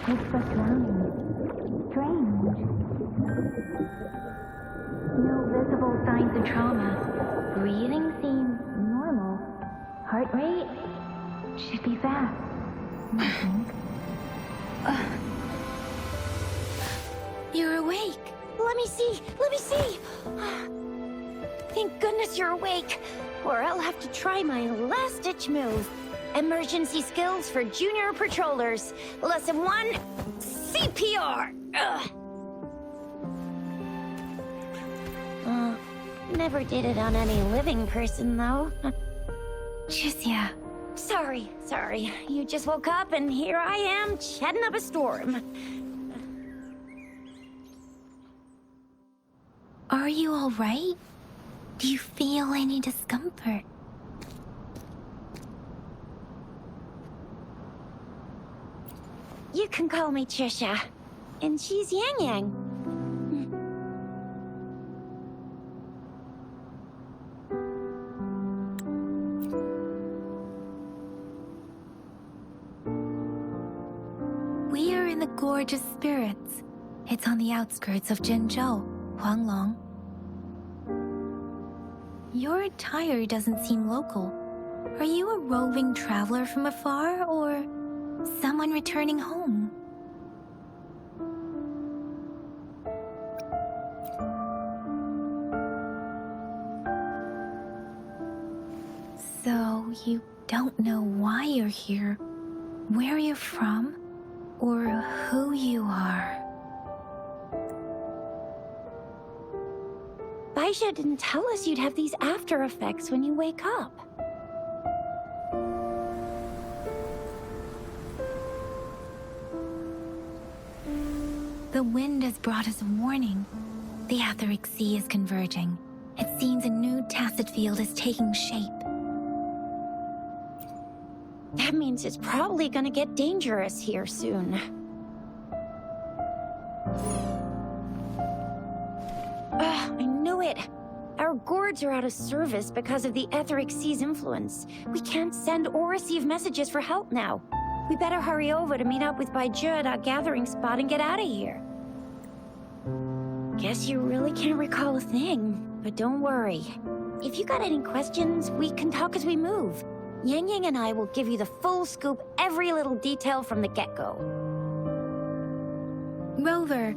It's just drowning. Strange. No visible signs of trauma. Breathing seems normal. Heart rate should be fast, I think. You're awake. Let me see. Let me see. Thank goodness you're awake, or I'll have to try my last-ditch move. Emergency skills for junior patrollers. Lesson 1, CPR. Never did it on any living person, though. Jisia. Sorry. You just woke up, and here I am, chatting up a storm. Are you all right? Do you feel any discomfort? You can call me Trisha, and she's Yang Yang. We are in the Gorge of Spirits. It's on the outskirts of Jinzhou, Huanglong. Your attire doesn't seem local. Are you a roving traveler from afar, or someone returning home? So, you don't know why you're here, where you're from, or who you are. Baisha didn't tell us you'd have these after effects when you wake up. The wind has brought us a warning. The Etheric Sea is converging. It seems a new tacit field is taking shape. That means it's probably gonna get dangerous here soon. I knew it! Our gourds are out of service because of the Etheric Sea's influence. We can't send or receive messages for help now. We better hurry over to meet up with Baizhi at our gathering spot and get out of here. Guess you really can't recall a thing, but don't worry. If you got any questions, we can talk as we move. Yang Yang and I will give you the full scoop, every little detail from the get-go. Rover,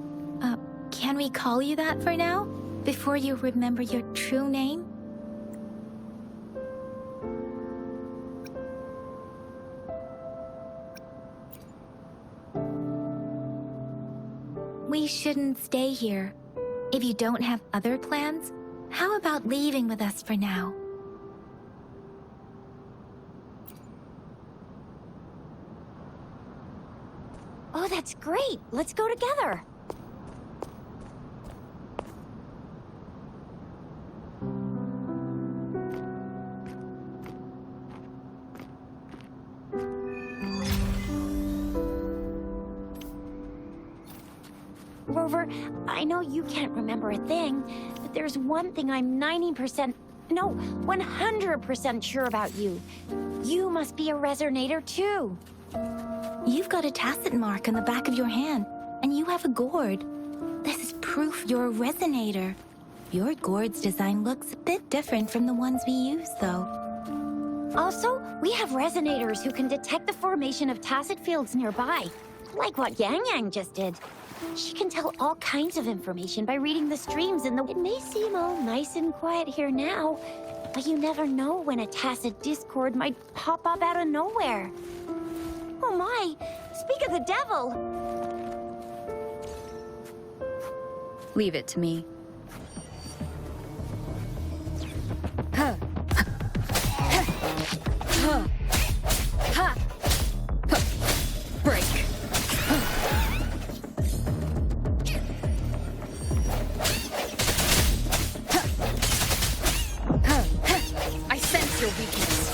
can we call you that for now? Before you remember your true name? We shouldn't stay here. If you don't have other plans, how about leaving with us for now? Oh, that's great! Let's go together! Rover, I know you can't remember a thing, but there's one thing I'm 100% sure about you. You must be a resonator too. You've got a tacit mark on the back of your hand, and you have a gourd. This is proof you're a resonator. Your gourd's design looks a bit different from the ones we use, though. Also, we have resonators who can detect the formation of tacit fields nearby, like what Yang Yang just did. She can tell all kinds of information by reading the streams in the... It may seem all nice and quiet here now, but you never know when a tacit discord might pop up out of nowhere. Oh my! Speak of the devil! Leave it to me. Break. I sense your weakness.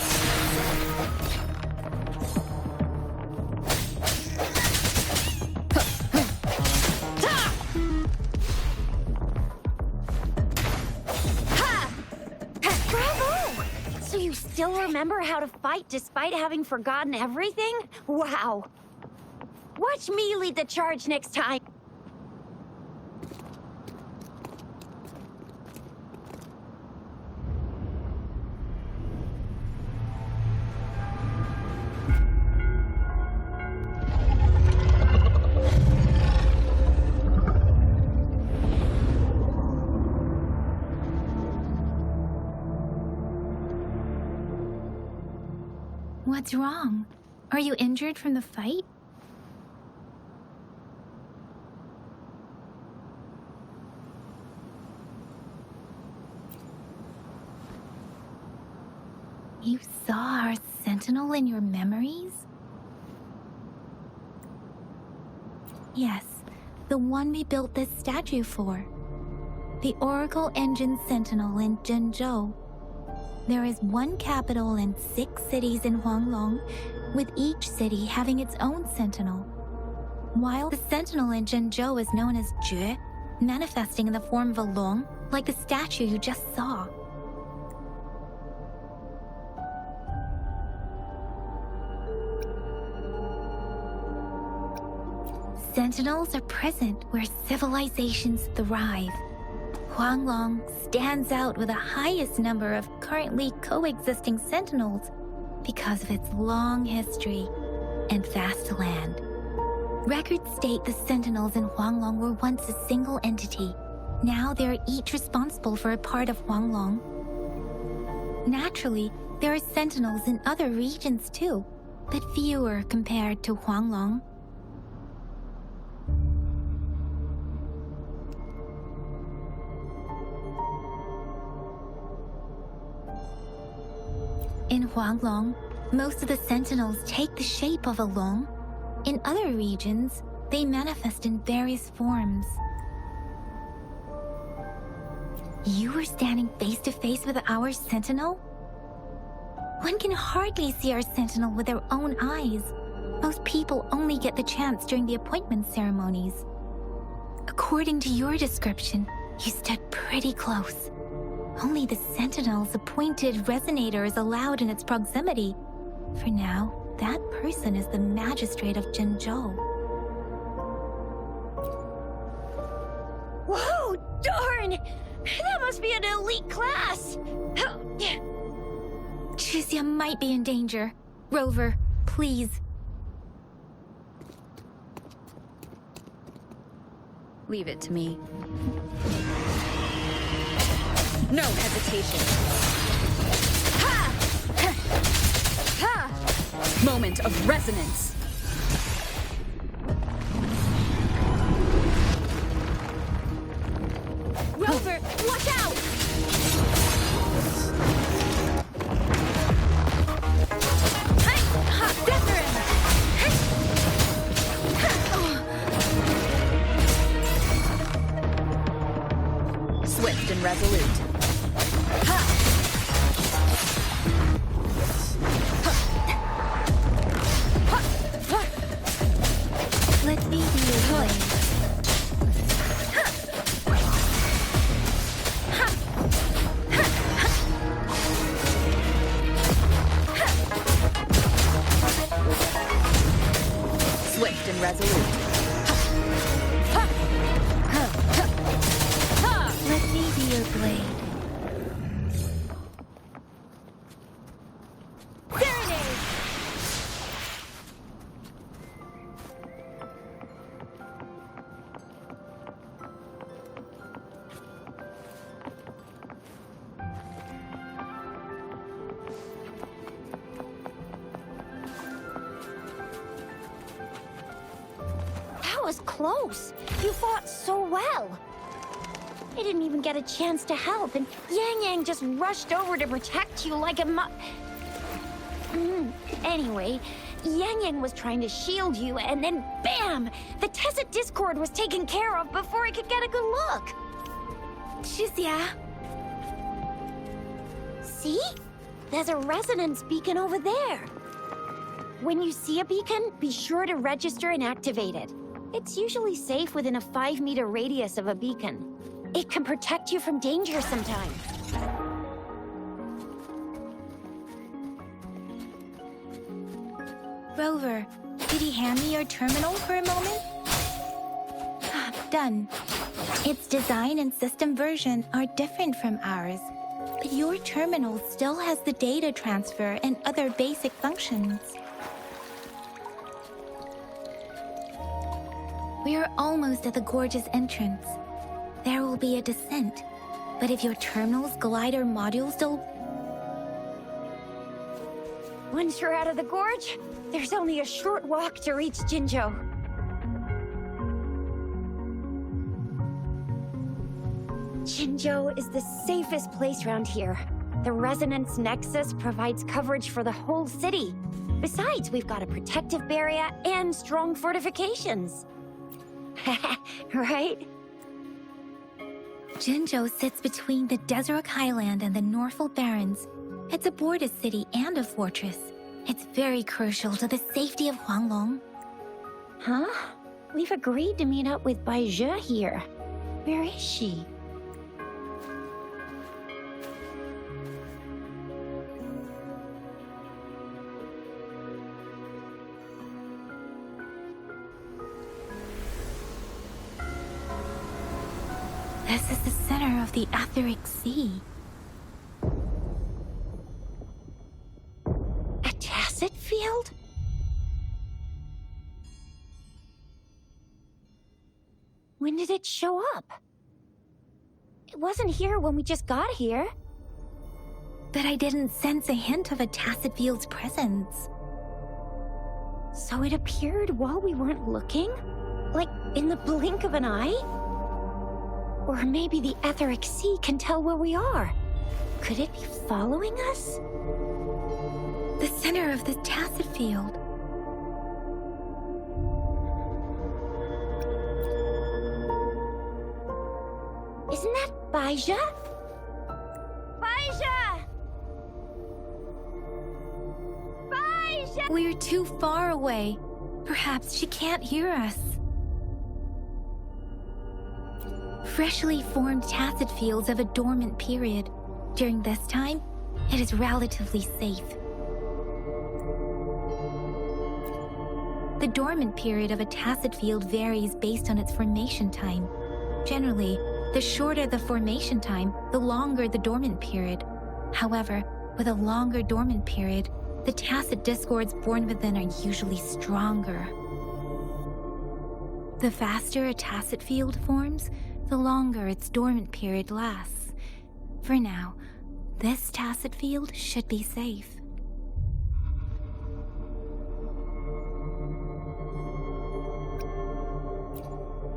Bravo! So you still remember how to fight despite having forgotten everything? Wow! Watch me lead the charge next time. What's wrong? Are you injured from the fight? You saw our sentinel in your memories? Yes, the one we built this statue for. The Oracle Engine Sentinel in Zhenzhou. There is one capital and 6 cities in Huanglong, with each city having its own sentinel. While the sentinel in Zhenzhou is known as Jue, manifesting in the form of a long, like the statue you just saw. Sentinels are present where civilizations thrive. Huanglong stands out with the highest number of currently coexisting sentinels because of its long history and vast land. Records state the sentinels in Huanglong were once a single entity. Now they are each responsible for a part of Huanglong. Naturally, there are sentinels in other regions too, but fewer compared to Huanglong. In Huanglong, most of the sentinels take the shape of a long. In other regions, they manifest in various forms. You were standing face to face with our sentinel? One can hardly see our sentinel with their own eyes. Most people only get the chance during the appointment ceremonies. According to your description, you stood pretty close. Only the sentinel's appointed resonator is allowed in its proximity. For now, that person is the magistrate of Zhenzhou. Whoa, darn! That must be an elite class! Chixia might be in danger. Rover, please. Leave it to me. No hesitation. Ha! Ha! Moment of resonance. Rover, watch out! Hey! Ha! Wuthering! Swift and resolute. Let me be your blade. Swift and resolute. Let me be your blade. That was close. You fought so well. I didn't even get a chance to help, and Yang just rushed over to protect you like a Anyway, Yang was trying to shield you, and then BAM! The Tesset Discord was taken care of before I could get a good look. Chixia. See? There's a resonance beacon over there. When you see a beacon, be sure to register and activate it. It's usually safe within a 5-meter radius of a beacon. It can protect you from danger sometimes. Rover, Could you hand me your terminal for a moment? Done. Its design and system version are different from ours, but your terminal still has the data transfer and other basic functions. We are almost at the gorge's entrance. There will be a descent, but if your terminal's glider module still... Once you're out of the gorge, there's only a short walk to reach Jinzhou. Jinzhou is the safest place around here. The Resonance Nexus provides coverage for the whole city. Besides, we've got a protective barrier and strong fortifications. Right? Jinzhou sits between the Desert Highland and the Northful Barrens. It's a border city and a fortress. It's very crucial to the safety of Huanglong. Huh? We've agreed to meet up with Bai Zhe here. Where is she? This is the center of the Etheric Sea. A tacit field? When did it show up? It wasn't here when we just got here. But I didn't sense a hint of a tacit field's presence. So it appeared while we weren't looking? Like in the blink of an eye? Or maybe the Etheric Sea can tell where we are. Could it be following us? The center of the tacit field. Isn't that Bai Zhe? Bai Zhe! Bai Zhe! We're too far away. Perhaps she can't hear us. Freshly formed tacit fields have a dormant period. During this time, it is relatively safe. The dormant period of a tacit field varies based on its formation time. Generally, the shorter the formation time, the longer the dormant period. However, with a longer dormant period, the tacit discords born within are usually stronger. The faster a tacit field forms, the longer its dormant period lasts. For now, this tacit field should be safe.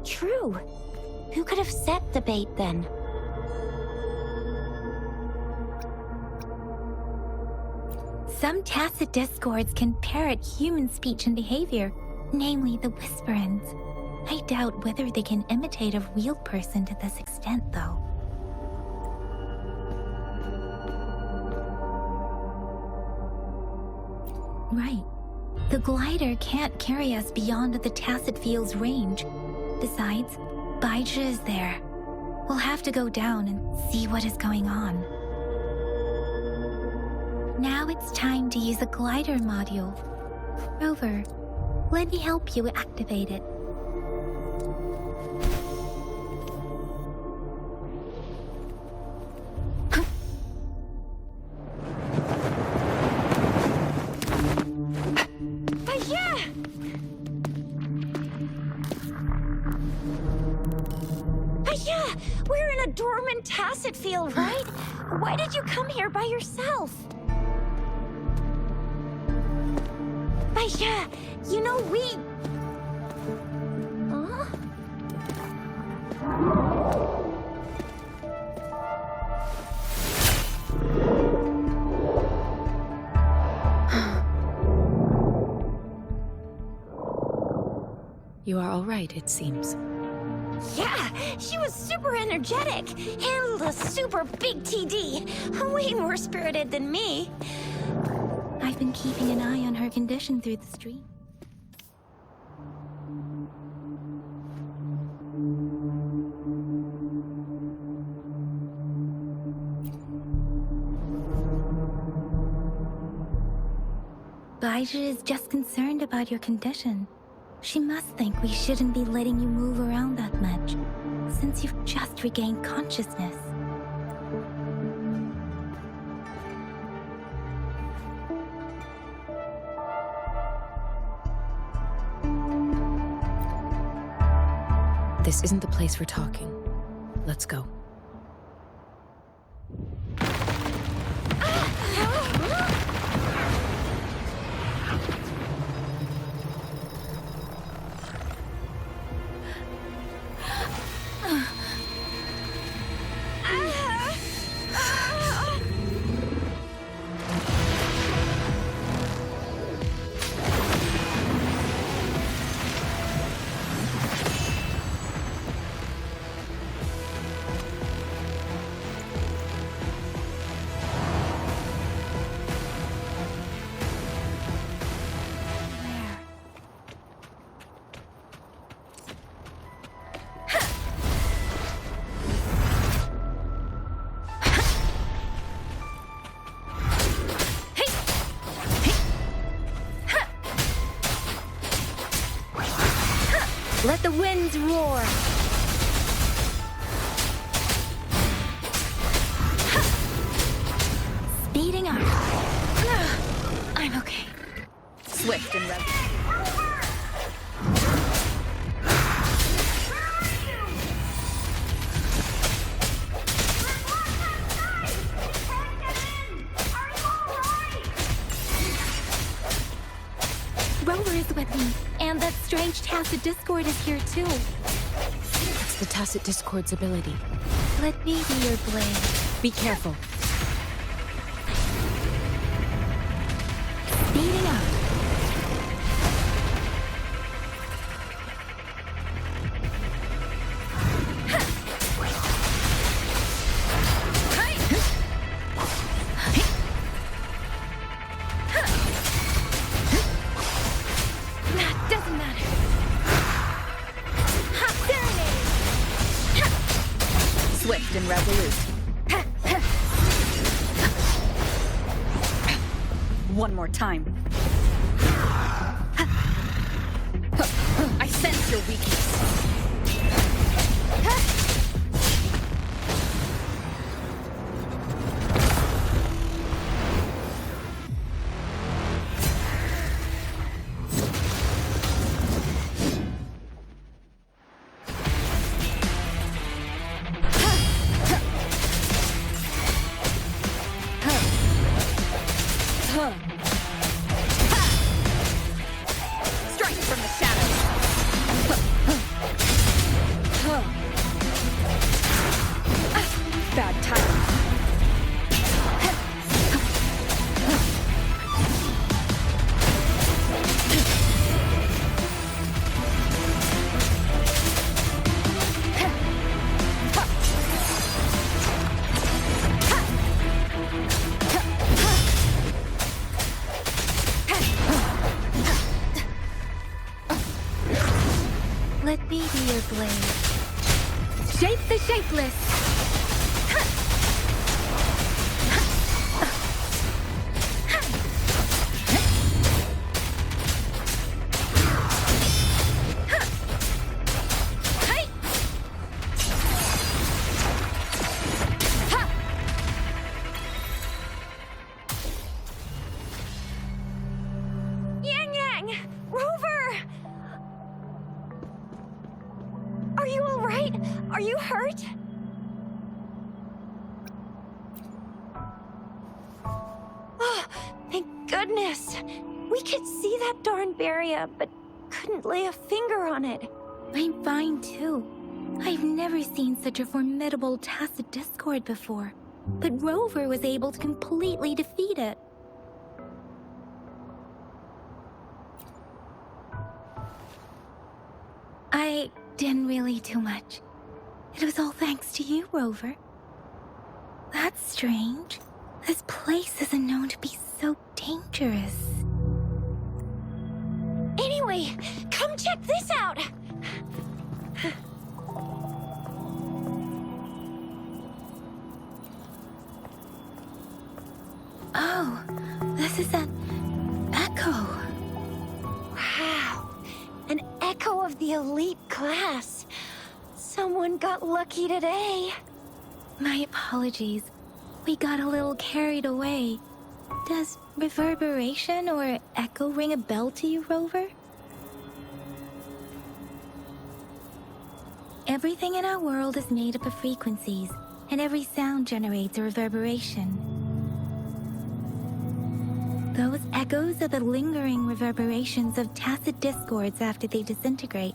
True. Who could have set the bait then? Some tacit discords can parrot human speech and behavior, namely the whisperings. I doubt whether they can imitate a real person to this extent, though. Right. The glider can't carry us beyond the tacit field's range. Besides, Bai Zhe is there. We'll have to go down and see what is going on. Now it's time to use the glider module. Rover, let me help you activate it. We're in a dormant tacit field, right? Why did you come here by yourself? Bai Zhe, you know we... Huh? You are all right, it seems. Yeah, she was super energetic. Handled a super big TD. Way more spirited than me. I've been keeping an eye on her condition through the stream. Baija is just concerned about your condition. She must think we shouldn't be letting you move around that much, since you've just regained consciousness. This isn't the place for talking. Let's go. Let the winds roar! Speeding up. I'm okay. Swift and resolute. Rover is with me, and that strange tacit discord is here too. It's the Tacit Discord's ability. Let me be your blade. Be careful. Speeding up. That doesn't matter. Swift and resolute. One more time. I sense your weakness. Strike from the shadows. Bad timing. Let me be your blade. Shape the shapeless! Yang Yang! Rover! Are you all right? Are you hurt? Oh, thank goodness. We could see that darn barrier, but couldn't lay a finger on it. I'm fine too. I've never seen such a formidable tacit discord before, but Rover was able to completely defeat it. I didn't really do much. It was all thanks to you, Rover. That's strange. This place isn't known to be so dangerous. Anyway, come check this out! Oh, this is that echo. echo of the elite class. Someone got lucky today. My apologies. We got a little carried away. Does reverberation or echo ring a bell to you, Rover? Everything in our world is made up of frequencies, and every sound generates a reverberation. Those echoes are the lingering reverberations of tacit discords after they disintegrate.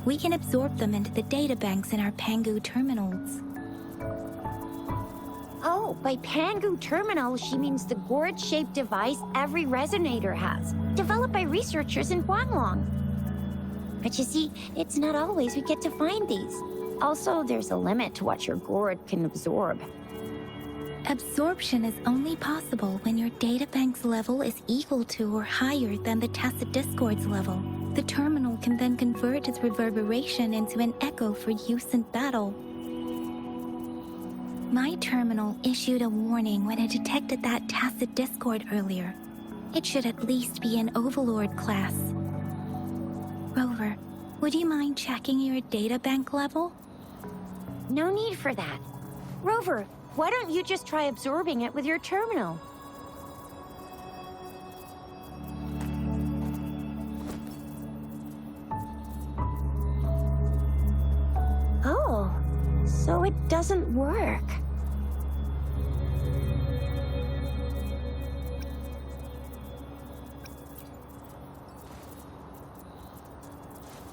We can absorb them into the databanks in our Pangu terminals. Oh, by Pangu Terminal, she means the gourd-shaped device every resonator has, developed by researchers in Huanglong. But you see, it's not always we get to find these. Also, there's a limit to what your gourd can absorb. Absorption is only possible when your databank's level is equal to or higher than the tacit discord's level. The terminal can then convert its reverberation into an echo for use in battle. My terminal issued a warning when it detected that tacit discord earlier. It should at least be an Overlord class. Rover, would you mind checking your databank level? No need for that. Rover, why don't you just try absorbing it with your terminal? Oh, so it doesn't work.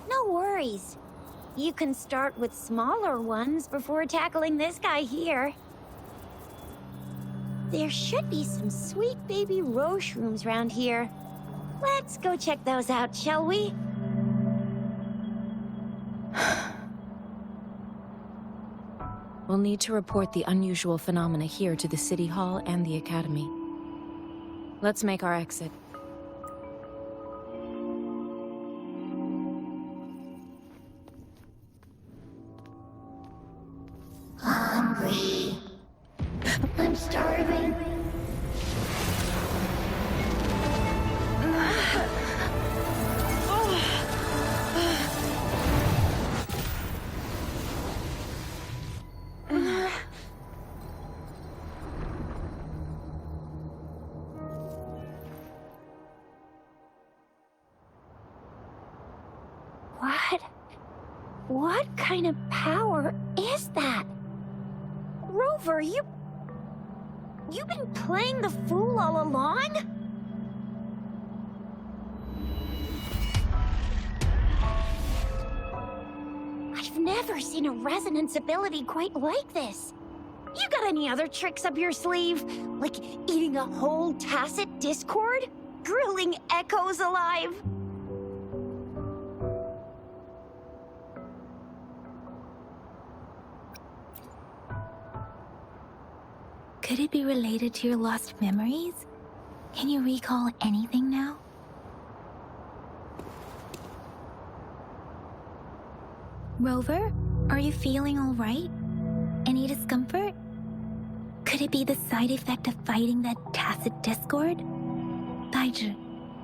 No worries. You can start with smaller ones before tackling this guy here. There should be some sweet baby Roche rooms around here. Let's go check those out, shall we? We'll need to report the unusual phenomena here to the City Hall and the Academy. Let's make our exit. Hungry. I'm starving. What kind of power is that? Rover, you've been playing the fool all along? I've never seen a resonance ability quite like this. You got any other tricks up your sleeve? Like eating a whole tacit discord? Grilling echoes alive? Could it be related to your lost memories? Can you recall anything now? Rover, are you feeling all right? Any discomfort? Could it be the side effect of fighting that tacit discord? Daiju,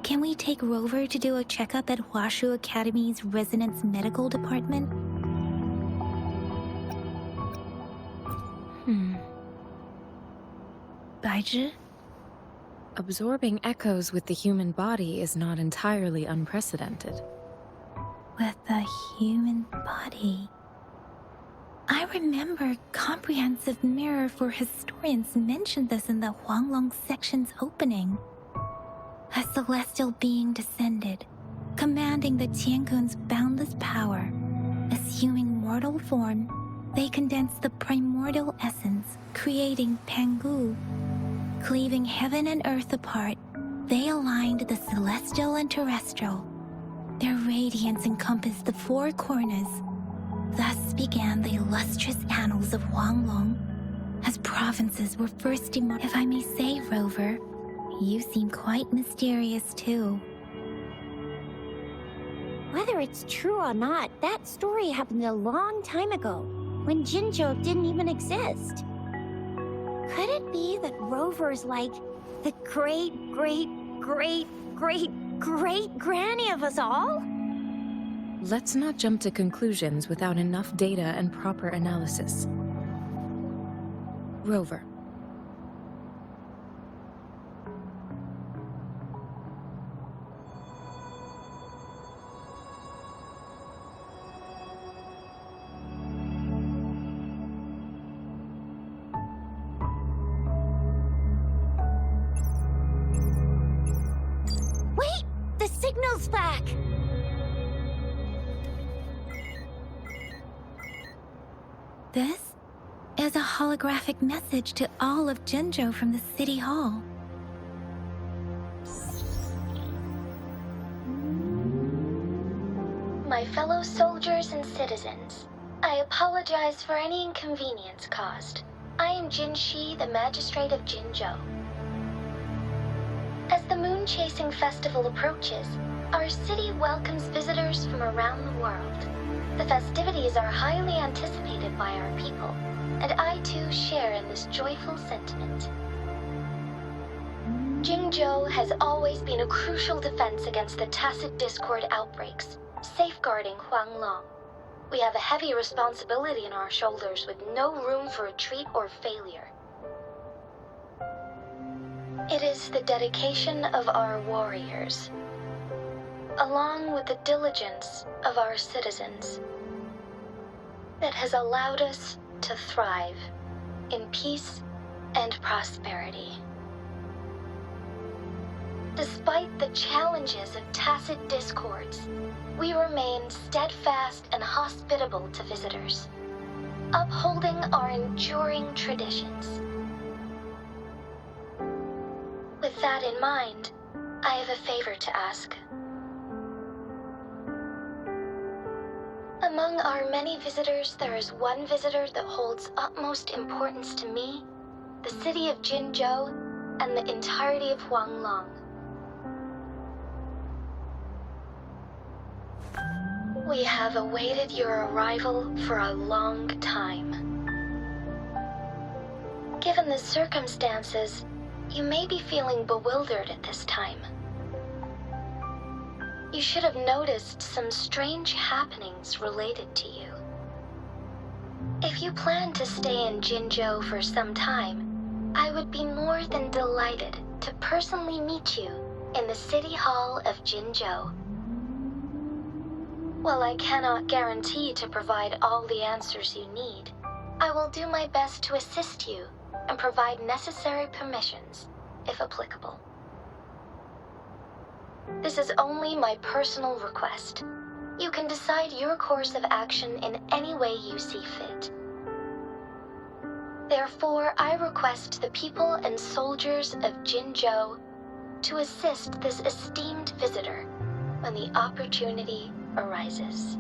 can we take Rover to do a checkup at Hwashu Academy's Resonance Medical Department? Daiju? Absorbing echoes with the human body is not entirely unprecedented. With the human body. I remember Comprehensive Mirror for Historians mentioned this in the Huanglong section's opening. A celestial being descended, commanding the Tiankun's boundless power. Assuming mortal form, they condensed the primordial essence, creating Pangu. Cleaving heaven and earth apart, they aligned the celestial and terrestrial. Their radiance encompassed the four corners. Thus began the illustrious annals of Huanglong, as provinces were first If I may say, Rover, you seem quite mysterious too. Whether it's true or not, that story happened a long time ago, when Jinzhou didn't even exist. Could it be that Rover's like the great granny of us all? Let's not jump to conclusions without enough data and proper analysis. Rover. Wait! The signal's back! This is a holographic message to all of Jinzhou from the City Hall. My fellow soldiers and citizens, I apologize for any inconvenience caused. I am Jin Shi, the Magistrate of Jinzhou. As the Moon Chasing Festival approaches, our city welcomes visitors from around the world. The festivities are highly anticipated by our people, and I too share in this joyful sentiment. Jinzhou has always been a crucial defense against the tacit discord outbreaks, safeguarding Huanglong. We have a heavy responsibility on our shoulders with no room for retreat or failure. It is the dedication of our warriors, along with the diligence of our citizens, that has allowed us to thrive in peace and prosperity. Despite the challenges of tacit discords, we remain steadfast and hospitable to visitors, upholding our enduring traditions. With that in mind, I have a favor to ask. Among our many visitors, there is one visitor that holds utmost importance to me, the city of Jinzhou, and the entirety of Huanglong. We have awaited your arrival for a long time. Given the circumstances, you may be feeling bewildered at this time. You should have noticed some strange happenings related to you. If you plan to stay in Jinzhou for some time, I would be more than delighted to personally meet you in the City Hall of Jinzhou. While I cannot guarantee to provide all the answers you need, I will do my best to assist you and provide necessary permissions, if applicable. This is only my personal request. You can decide your course of action in any way you see fit. Therefore, I request the people and soldiers of Jinzhou to assist this esteemed visitor when the opportunity arises.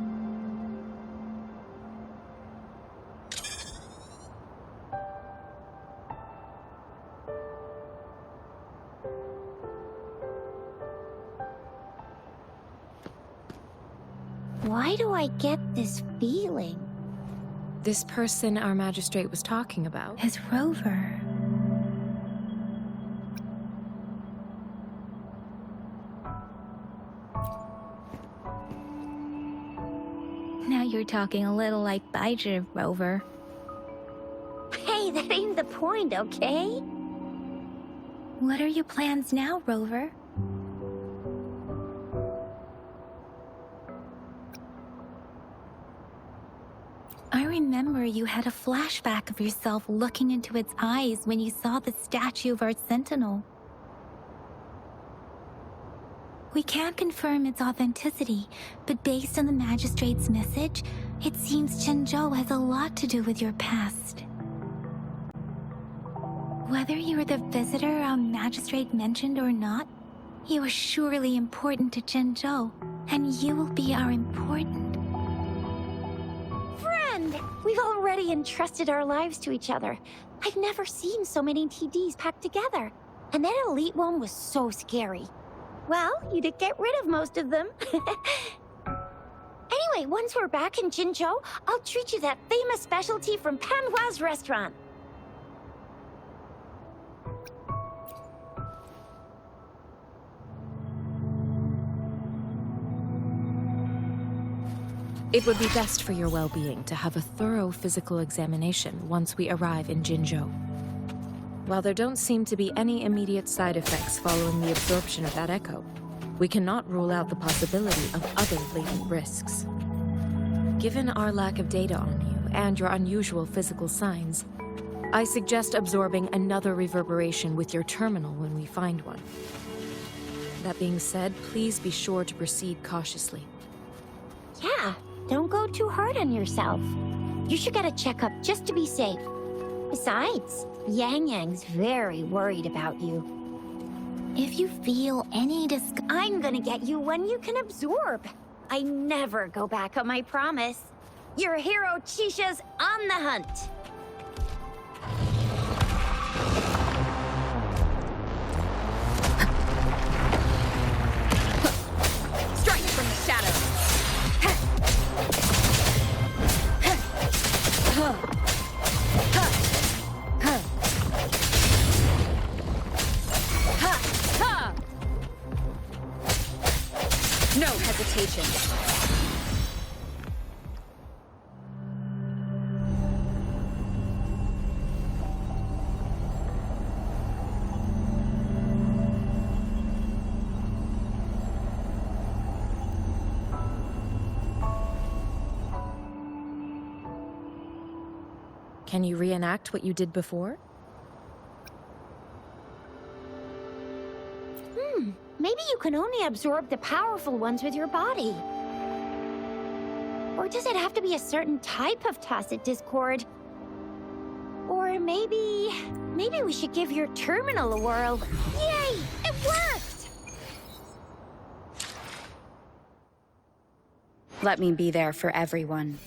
Why do I get this feeling? This person our magistrate was talking about. Is Rover. Now you're talking a little like Baizhi, Rover. Hey, that ain't the point, okay? What are your plans now, Rover? I remember you had a flashback of yourself looking into its eyes when you saw the statue of our sentinel. We can't confirm its authenticity, but based on the magistrate's message, it seems Jinzhou has a lot to do with your past. Whether you're the visitor our magistrate mentioned or not, you are surely important to Jinzhou, and you will be our important. Friend! We've already entrusted our lives to each other. I've never seen so many TDs packed together. And that elite one was so scary. Well, you did get rid of most of them. Anyway, once we're back in Jinzhou, I'll treat you that famous specialty from Panhua's restaurant. It would be best for your well-being to have a thorough physical examination once we arrive in Jinzhou. While there don't seem to be any immediate side effects following the absorption of that echo, we cannot rule out the possibility of other latent risks. Given our lack of data on you and your unusual physical signs, I suggest absorbing another reverberation with your terminal when we find one. That being said, please be sure to proceed cautiously. Yeah, don't go too hard on yourself. You should get a checkup just to be safe. Besides, Yang Yang's very worried about you. If you feel any I'm gonna get you one you can absorb. I never go back on my promise. Your hero Chisha's on the hunt. Strike from the shadows. No hesitation. Can you reenact what you did before? Maybe you can only absorb the powerful ones with your body. Or does it have to be a certain type of tacit discord? Or maybe we should give your terminal a whirl. Yay! It worked! Let me be there for everyone,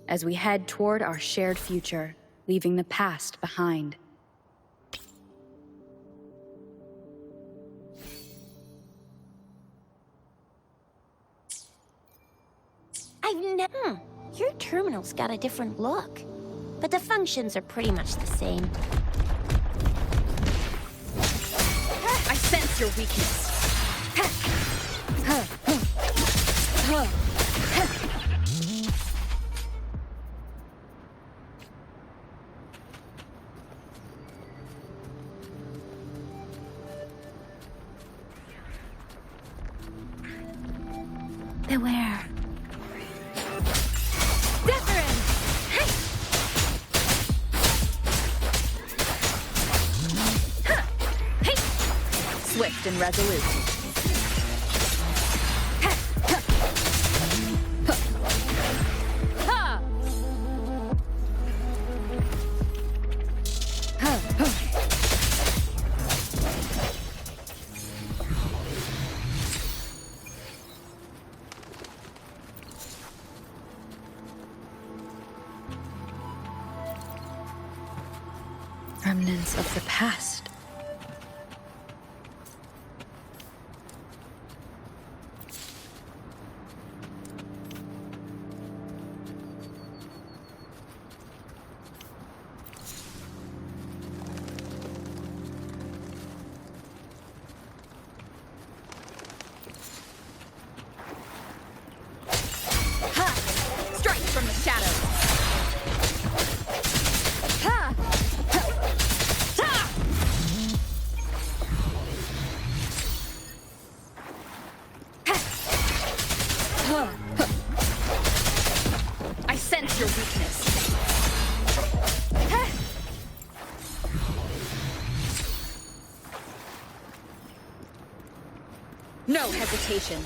as we head toward our shared future, leaving the past behind. Your terminal's got a different look, but the functions are pretty much the same. I sense your weakness. beware. Swift and resolute. Remnants of the past. Strike from the shadows. I sense your weakness. No hesitation.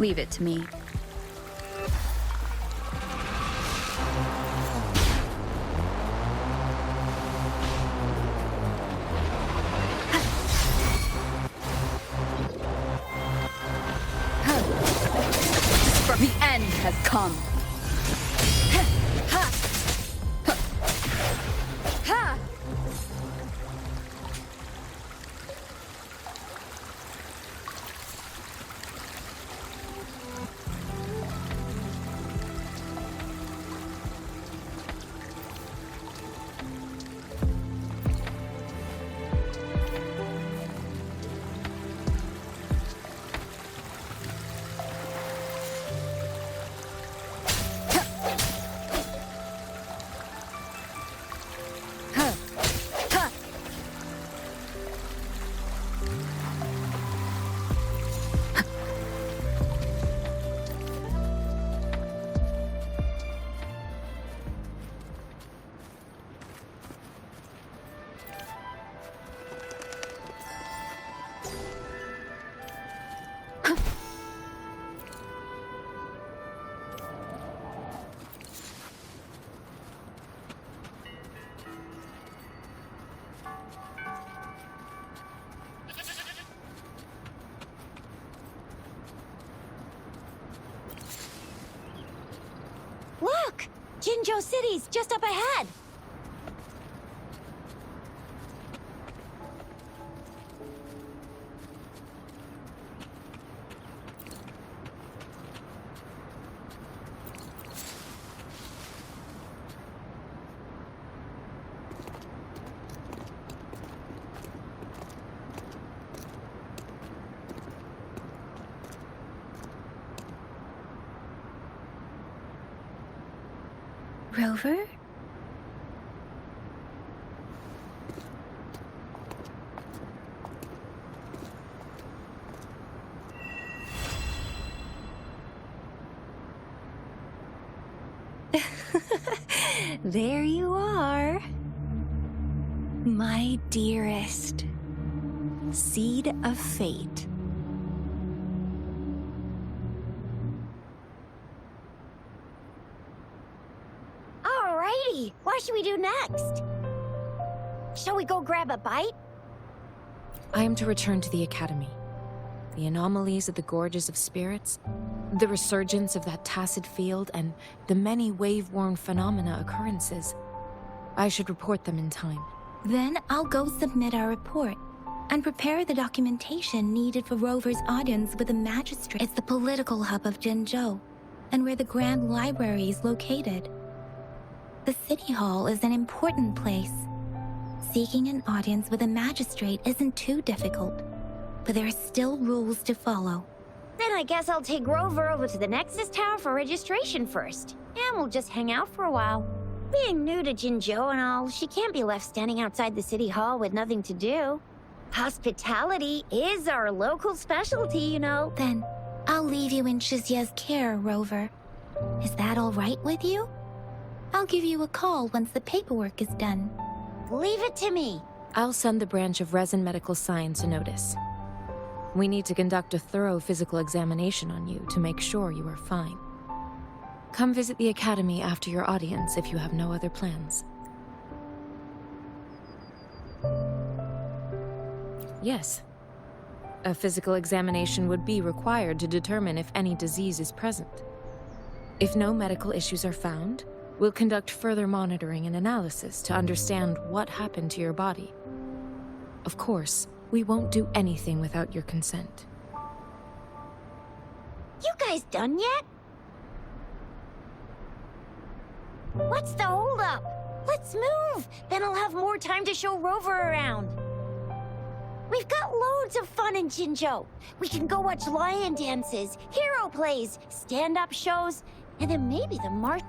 Leave it to me. The end has come. Look! Jinzhou City's just up ahead! Rover? There you are. My dearest. Seed of fate. Alrighty, what should we do next? Shall we go grab a bite? I am to return to the Academy. The anomalies of the Gorges of Spirits, the resurgence of that tacit field, and the many wave-worn phenomena occurrences. I should report them in time. Then I'll go submit our report and prepare the documentation needed for Rover's audience with the magistrate. It's the political hub of Jinzhou, and where the Grand Library is located. The City Hall is an important place. Seeking an audience with a magistrate isn't too difficult, but there are still rules to follow. Then I guess I'll take Rover over to the Nexus Tower for registration first. And we'll just hang out for a while. Being new to Jinzhou and all, she can't be left standing outside the City Hall with nothing to do. Hospitality is our local specialty, you know. Then I'll leave you in Shizia's care, Rover. Is that all right with you? I'll give you a call once the paperwork is done. Leave it to me. I'll send the branch of Resin Medical Science a notice. We need to conduct a thorough physical examination on you to make sure you are fine. Come visit the Academy after your audience if you have no other plans. Yes. A physical examination would be required to determine if any disease is present. If no medical issues are found, we'll conduct further monitoring and analysis to understand what happened to your body. Of course, we won't do anything without your consent. You guys done yet? What's the holdup? Let's move! Then I'll have more time to show Rover around. We've got loads of fun in Jinzhou. We can go watch lion dances, hero plays, stand-up shows, and then maybe the march.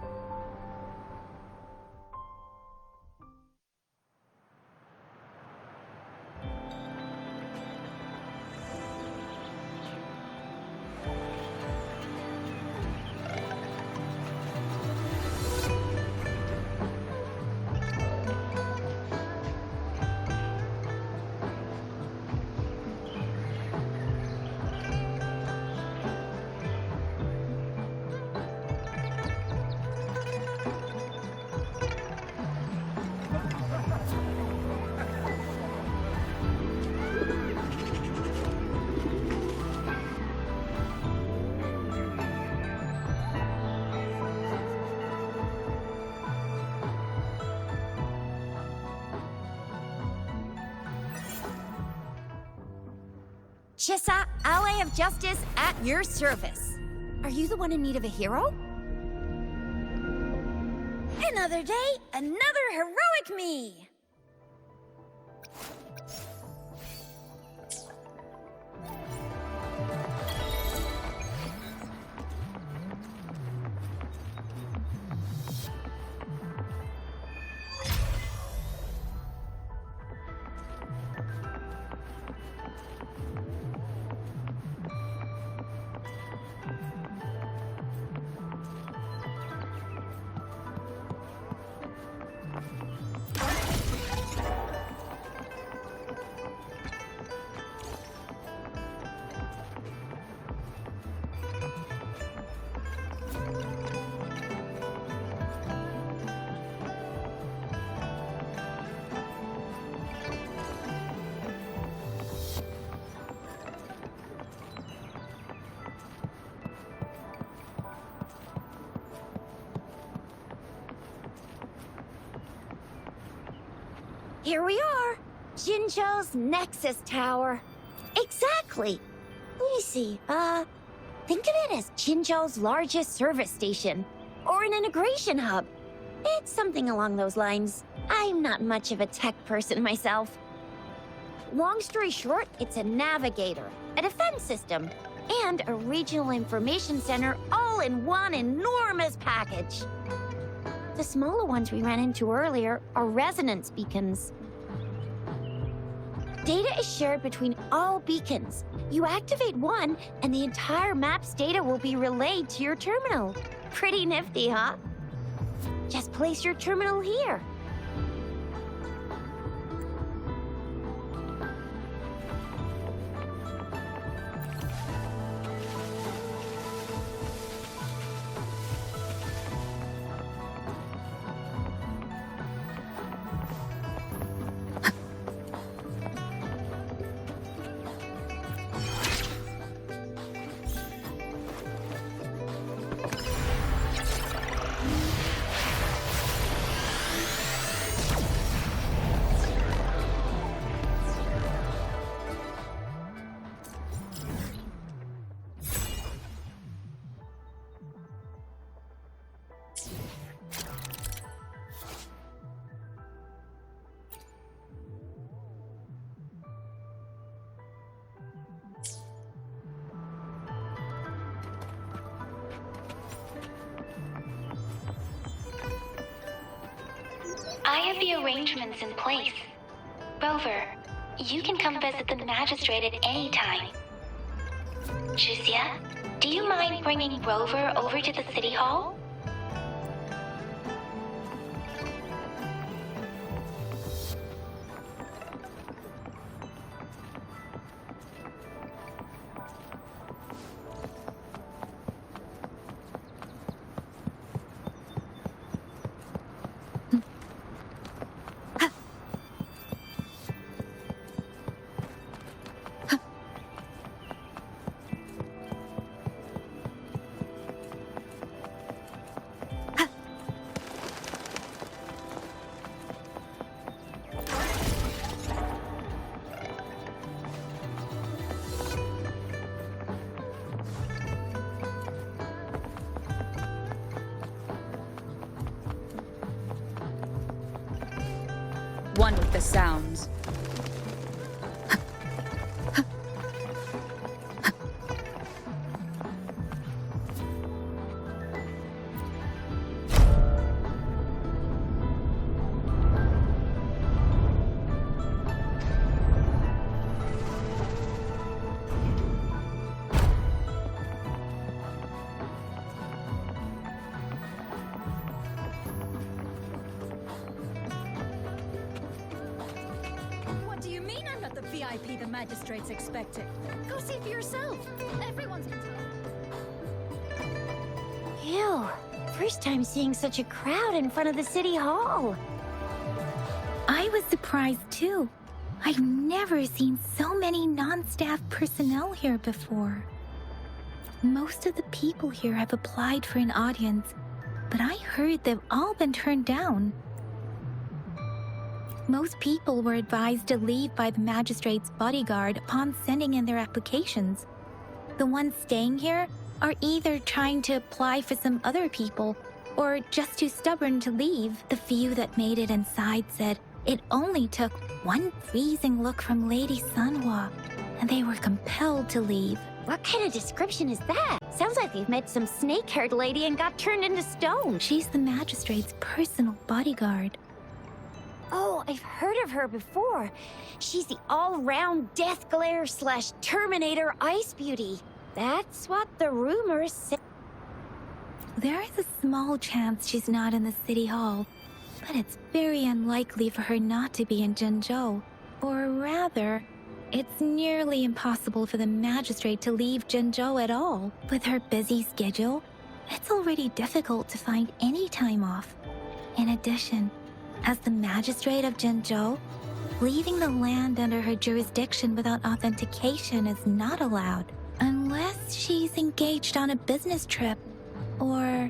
Chissa, ally of justice, at your service. Are you the one in need of a hero? Another day, another heroic me! Here we are. Jinzhou's Nexus Tower. Exactly. Let me see. Think of it as Jinzhou's largest service station. Or an integration hub. It's something along those lines. I'm not much of a tech person myself. Long story short, it's a navigator, a defense system, and a regional information center all in one enormous package. The smaller ones we ran into earlier are resonance beacons. Data is shared between all beacons. You activate one, and the entire map's data will be relayed to your terminal. Pretty nifty, huh? Just place your terminal here. I have the arrangements in place. Rover, you can come visit the magistrate at any time. Juzia, do you mind bringing Rover over to the city hall? One with the sounds. What do you mean I'm not the VIP the magistrate's expecting? Go see for yourself. Everyone's entitled. Ew. First time seeing such a crowd in front of the city hall. I was surprised too. I've never seen so many non-staff personnel here before. Most of the people here have applied for an audience, but I heard they've all been turned down. Most people were advised to leave by the magistrate's bodyguard upon sending in their applications. The ones staying here are either trying to apply for some other people or just too stubborn to leave. The few that made it inside said it only took one freezing look from Lady Sanhua, and they were compelled to leave. What kind of description is that? Sounds like they've met some snake-haired lady and got turned into stone. She's the magistrate's personal bodyguard. Oh, I've heard of her before. She's the all-round Death Glare / Terminator Ice Beauty. That's what the rumors say. There is a small chance she's not in the city hall, but it's very unlikely for her not to be in Jinzhou. Or rather, it's nearly impossible for the magistrate to leave Jinzhou at all. With her busy schedule, it's already difficult to find any time off. In addition, as the magistrate of Jinzhou, leaving the land under her jurisdiction without authentication is not allowed, unless she's engaged on a business trip, or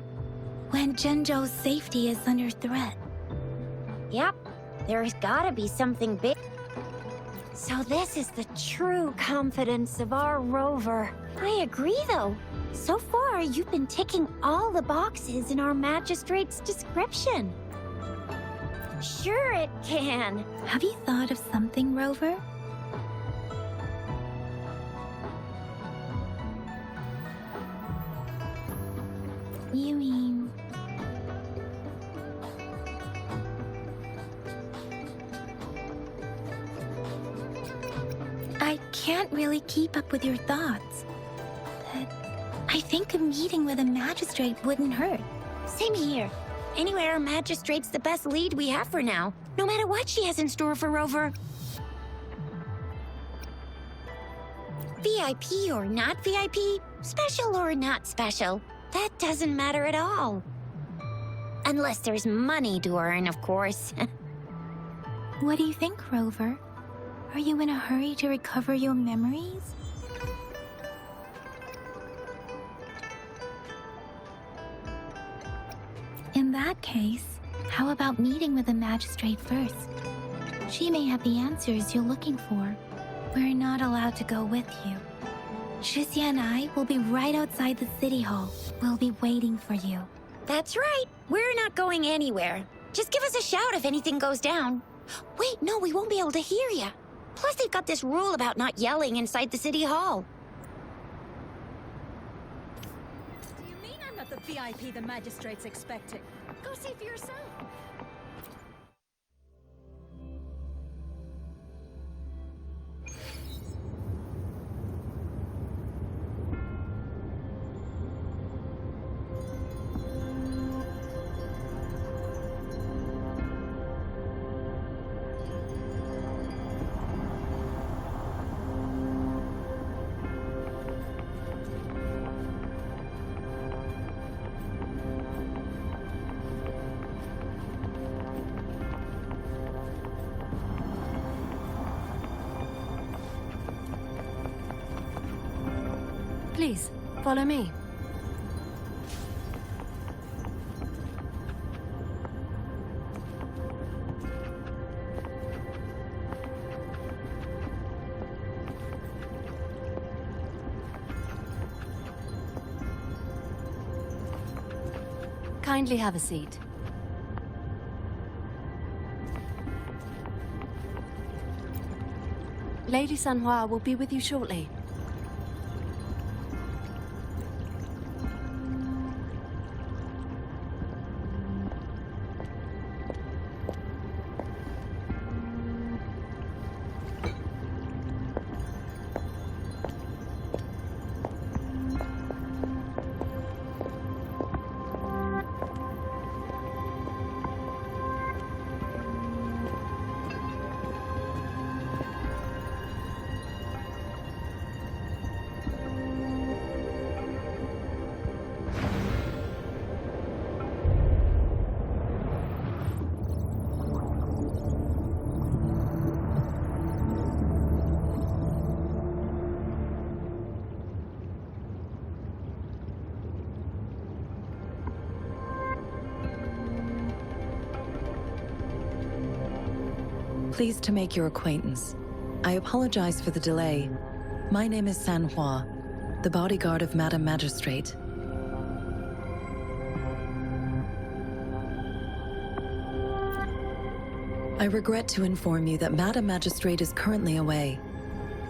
when Jinzhou's safety is under threat. Yep, there's gotta be something big. So this is the true confidence of our rover. I agree, though. So far, you've been ticking all the boxes in our magistrate's description. Sure it can. Have you thought of something, Rover? You mean... I can't really keep up with your thoughts, but I think a meeting with a magistrate wouldn't hurt. Same here. Anywhere, magistrate's the best lead we have for now, no matter what she has in store for Rover. VIP or not VIP, special or not special, that doesn't matter at all. Unless there's money to earn, of course. What do you think, Rover? Are you in a hurry to recover your memories? In that case, how about meeting with the magistrate first? She may have the answers you're looking for. We're not allowed to go with you. Shixia and I will be right outside the city hall. We'll be waiting for you. That's right. We're not going anywhere. Just give us a shout if anything goes down. Wait, no, we won't be able to hear you. Plus, they've got this rule about not yelling inside the city hall. Do you mean I'm not the VIP the magistrate's expecting? Go see for yourself. Please, follow me. Kindly have a seat. Lady Sanhua will be with you shortly. Pleased to make your acquaintance. I apologize for the delay. My name is San Hua, the bodyguard of Madam Magistrate. I regret to inform you that Madam Magistrate is currently away.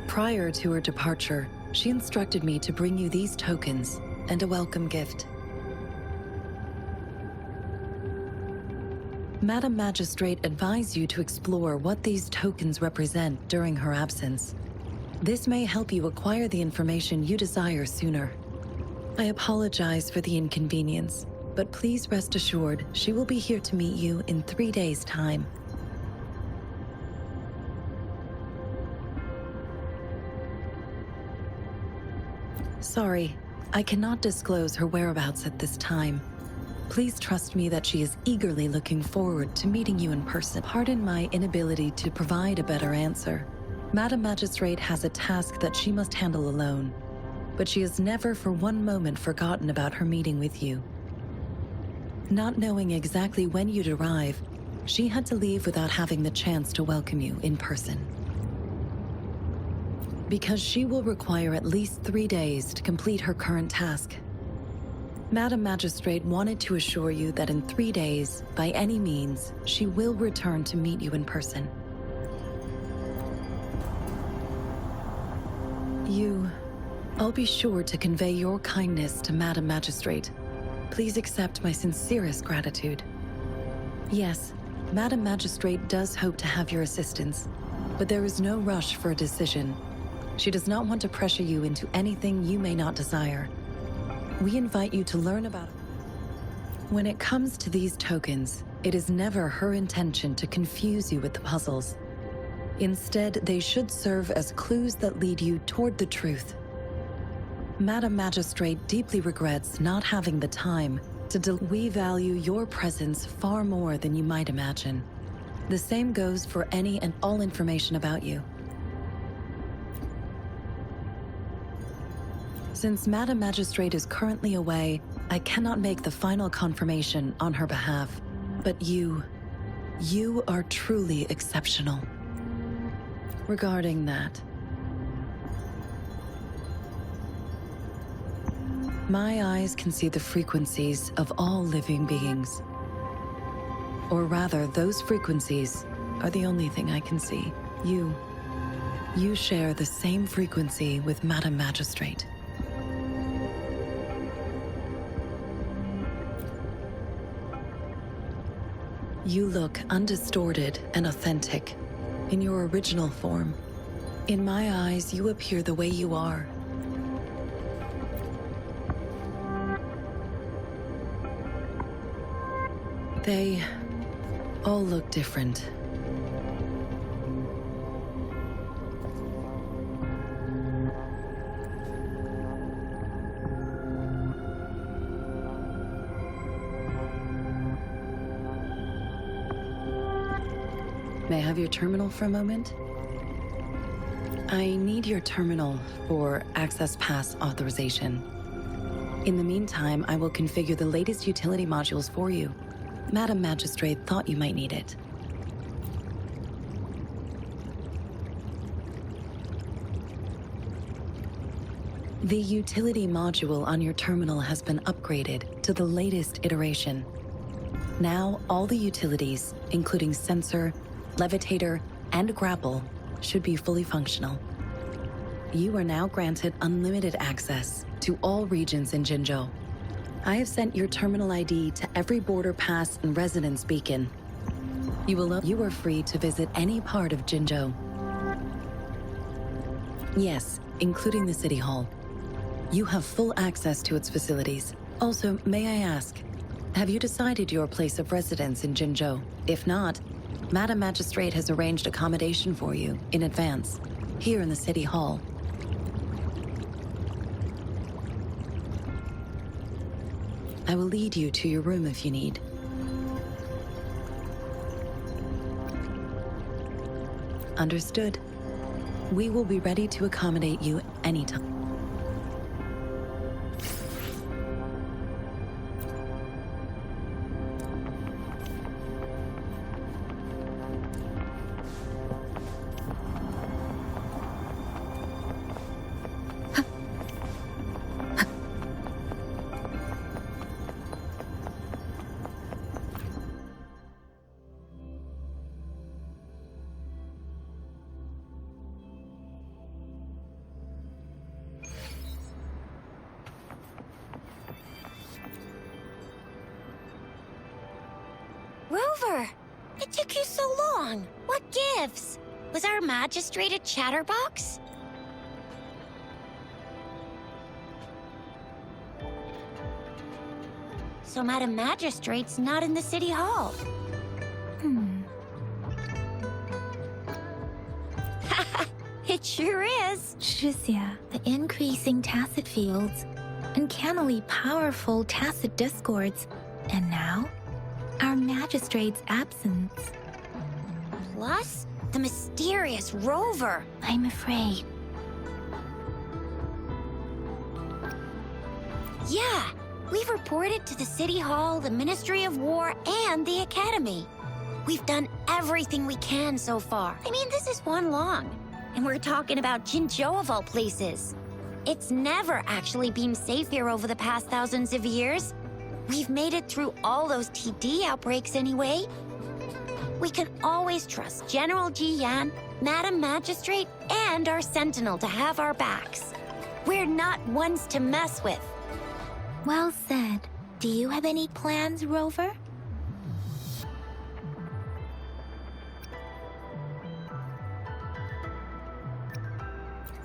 Prior to her departure, she instructed me to bring you these tokens and a welcome gift. Madam Magistrate advised you to explore what these tokens represent during her absence. This may help you acquire the information you desire sooner. I apologize for the inconvenience, but please rest assured she will be here to meet you in 3 days' time. Sorry, I cannot disclose her whereabouts at this time. Please trust me that she is eagerly looking forward to meeting you in person. Pardon my inability to provide a better answer. Madam Magistrate has a task that she must handle alone, but she has never for one moment forgotten about her meeting with you. Not knowing exactly when you'd arrive, she had to leave without having the chance to welcome you in person. Because she will require at least 3 days to complete her current task. Madam Magistrate wanted to assure you that in 3 days, by any means, she will return to meet you in person. I'll be sure to convey your kindness to Madam Magistrate. Please accept my sincerest gratitude. Yes, Madam Magistrate does hope to have your assistance, but there is no rush for a decision. She does not want to pressure you into anything you may not desire. We invite you to learn about it. When it comes to these tokens, it is never her intention to confuse you with the puzzles. Instead, they should serve as clues that lead you toward the truth. Madam Magistrate deeply regrets not having the time to We value your presence far more than you might imagine. The same goes for any and all information about you. Since Madam Magistrate is currently away, I cannot make the final confirmation on her behalf. But you are truly exceptional. Regarding that, my eyes can see the frequencies of all living beings. Or rather, those frequencies are the only thing I can see. You share the same frequency with Madam Magistrate. You look undistorted and authentic in your original form. In my eyes, you appear the way you are. They all look different. May I have your terminal for a moment? I need your terminal for Access Pass authorization. In the meantime, I will configure the latest utility modules for you. Madam Magistrate thought you might need it. The utility module on your terminal has been upgraded to the latest iteration. Now, all the utilities, including sensor, levitator, and grapple, should be fully functional. You are now granted unlimited access to all regions in Jinzhou. I have sent your terminal ID to every border pass and residence beacon. You are free to visit any part of Jinzhou. Yes, including the City Hall. You have full access to its facilities. Also, may I ask, have you decided your place of residence in Jinzhou? If not, Madam Magistrate has arranged accommodation for you in advance, here in the City Hall. I will lead you to your room if you need. Understood. We will be ready to accommodate you anytime. took you so long? What gives? Was our magistrate a chatterbox? So Madam Magistrate's not in the city hall. It sure is. Shizia, the increasing tacit fields, uncannily powerful tacit discords, and now, our magistrate's absence. Plus, the mysterious rover. I'm afraid. Yeah, we've reported to the City Hall, the Ministry of War, and the Academy. We've done everything we can so far. I mean, this is one long. And we're talking about Jinzhou of all places. It's never actually been safe here over the past thousands of years. We've made it through all those TD outbreaks anyway. We can always trust General Ji Yan, Madam Magistrate, and our Sentinel to have our backs. We're not ones to mess with. Well said. Do you have any plans, Rover?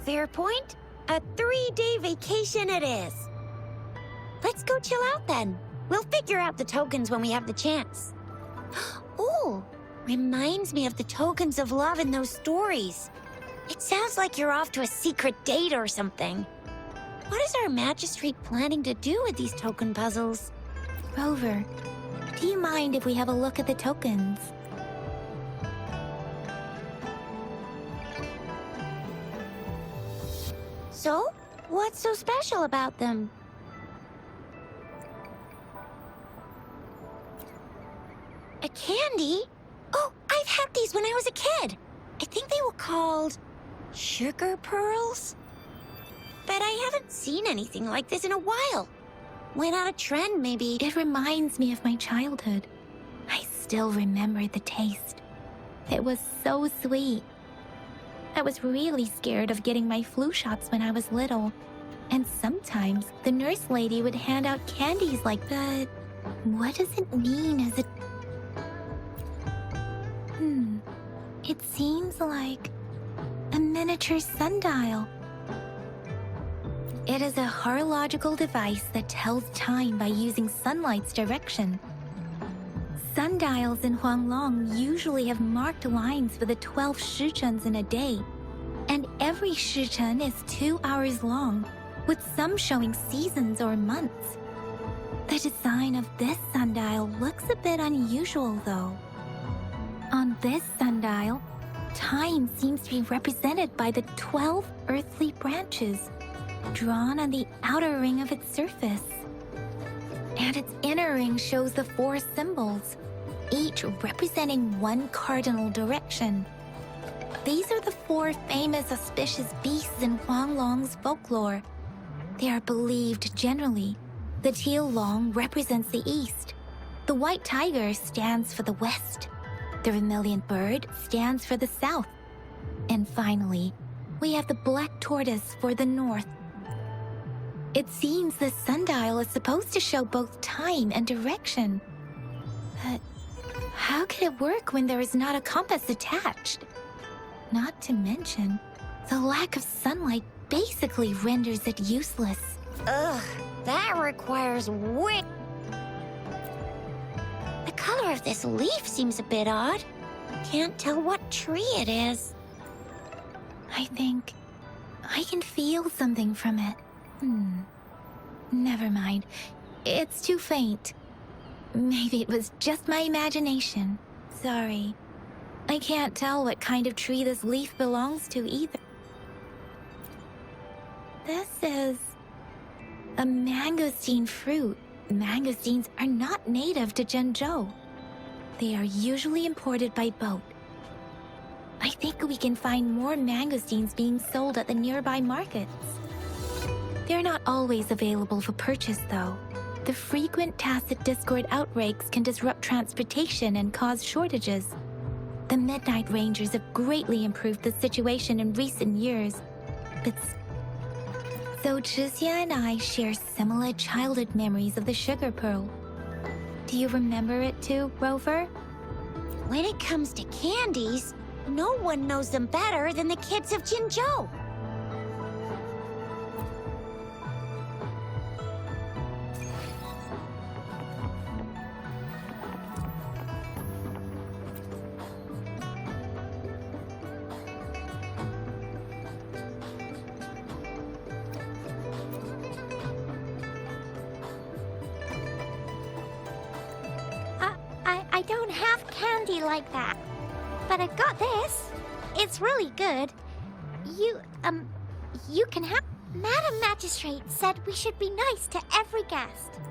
Fair point. A 3-day vacation it is. Let's go chill out then. We'll figure out the tokens when we have the chance. Ooh, reminds me of the tokens of love in those stories. It sounds like you're off to a secret date or something. What is our magistrate planning to do with these token puzzles? Rover, do you mind if we have a look at the tokens? So, what's so special about them? A candy? Oh, I've had these when I was a kid. I think they were called sugar pearls. But I haven't seen anything like this in a while. Went out of trend, maybe. It reminds me of my childhood. I still remember the taste. It was so sweet. I was really scared of getting my flu shots when I was little. And sometimes the nurse lady would hand out candies like that. What does it mean as it... It seems like a miniature sundial. It is a horological device that tells time by using sunlight's direction. Sundials in Huanglong usually have marked lines for the 12 shichuns in a day, and every shichun is 2 hours long, with some showing seasons or months. The design of this sundial looks a bit unusual, though. On this sundial, time seems to be represented by the 12 earthly branches, drawn on the outer ring of its surface. And its inner ring shows the 4 symbols, each representing one cardinal direction. These are the 4 famous auspicious beasts in Huanglong's folklore. They are believed generally. The teal long represents the east. The white tiger stands for the west. The vermilion bird stands for the south. And finally, we have the black tortoise for the north. It seems the sundial is supposed to show both time and direction. But how could it work when there is not a compass attached? Not to mention, the lack of sunlight basically renders it useless. Ugh, that requires wit. The color of this leaf seems a bit odd. Can't tell what tree it is. I think I can feel something from it. Never mind. It's too faint. Maybe it was just my imagination. Sorry. I can't tell what kind of tree this leaf belongs to either. This is a mangosteen fruit. Mangosteens are not native to Zhengzhou. They are usually imported by boat. I think we can find more mangosteens being sold at the nearby markets. They're not always available for purchase, though. The frequent tacit discord outbreaks can disrupt transportation and cause shortages. The Midnight Rangers have greatly improved the situation in recent years. So Chixia and I share similar childhood memories of the sugar pearl. Do you remember it too, Rover? When it comes to candies, no one knows them better than the kids of Jinzhou. I don't have candy like that. But I've got this. It's really good. You can have... Madam Magistrate said we should be nice to every guest.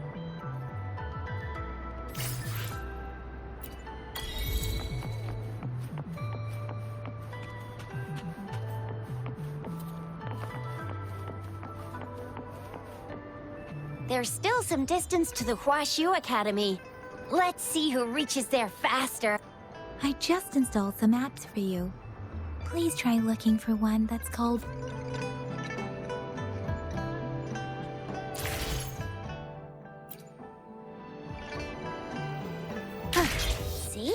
There's still some distance to the Huaxiu Academy. Let's see who reaches there faster. I just installed some apps for you. Please try looking for one that's called... See?